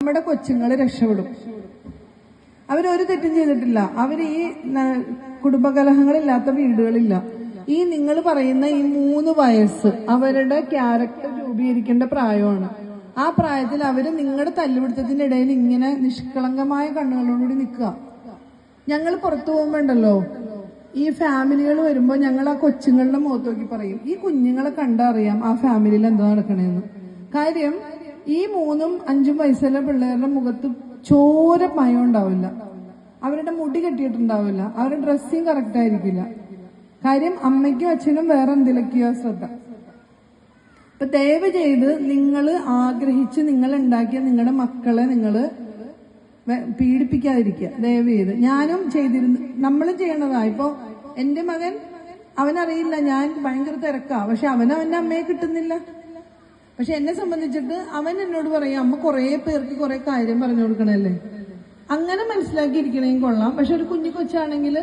നമ്മുടെ കൊച്ചുങ്ങൾ രക്ഷപ്പെടും. അവരൊരു തെറ്റും ചെയ്തിട്ടില്ല. അവർ ഈ കുടുംബകലഹങ്ങളില്ലാത്ത വീടുകളില്ല. ഈ നിങ്ങൾ പറയുന്ന ഈ 3 വയസ്സ് അവരുടെ ക്യാരക്ടർ രൂപീകരിക്കേണ്ട പ്രായമാണ്. ആ പ്രായത്തിൽ അവര് നിങ്ങളുടെ തല്ലുപിടുത്തത്തിന്റെ ഇടയിൽ ഇങ്ങനെ നിഷ്കളങ്കമായ കണ്ണുകളോടുകൂടി നിൽക്കുക. ഞങ്ങൾ പുറത്തു പോകുമ്പോണ്ടല്ലോ, ഈ ഫാമിലികൾ വരുമ്പോ ഞങ്ങൾ ആ കൊച്ചുങ്ങളുടെ മുഖത്ത് നോക്കി പറയും, ഈ കുഞ്ഞുങ്ങളെ കണ്ടറിയാം ആ ഫാമിലിയിൽ എന്താ നടക്കണേന്ന്. കാര്യം ഈ 3ഉം 5ഉം വയസ്സുള്ള പിള്ളേരുടെ മുഖത്ത് ചോര ഭയം ഉണ്ടാവില്ല, അവരുടെ മുടി കെട്ടിയിട്ടുണ്ടാവില്ല, അവരുടെ ഡ്രസ്സിങ് കറക്റ്റ് ആയിരിക്കില്ല. കാര്യം അമ്മയ്ക്കും അച്ഛനും വേറെ എന്തിലൊക്കെയോ ശ്രദ്ധ. അപ്പൊ ദയവ് ചെയ്ത് നിങ്ങൾ ആഗ്രഹിച്ച് നിങ്ങൾ ഉണ്ടാക്കിയ നിങ്ങളുടെ മക്കളെ നിങ്ങൾ പീഡിപ്പിക്കാതിരിക്കുക ദയവ് ചെയ്ത്. ഞാനും ചെയ്തിരുന്നു, നമ്മളും ചെയ്യണതാ. ഇപ്പൊ എന്റെ മകൻ, അവനറിയില്ല ഞാൻ ഭയങ്കര തിരക്കാ, പക്ഷെ അവന്റെ അമ്മയെ കിട്ടുന്നില്ല. പക്ഷെ എന്നെ സംബന്ധിച്ചിട്ട് അവൻ എന്നോട് പറയും, അമ്മ കുറെ പേർക്ക് കുറെ കാര്യം പറഞ്ഞു കൊടുക്കണല്ലേ. അങ്ങനെ മനസ്സിലാക്കിയിരിക്കണമെങ്കിൽ കൊള്ളാം. പക്ഷെ ഒരു കുഞ്ഞു കൊച്ചാണെങ്കിൽ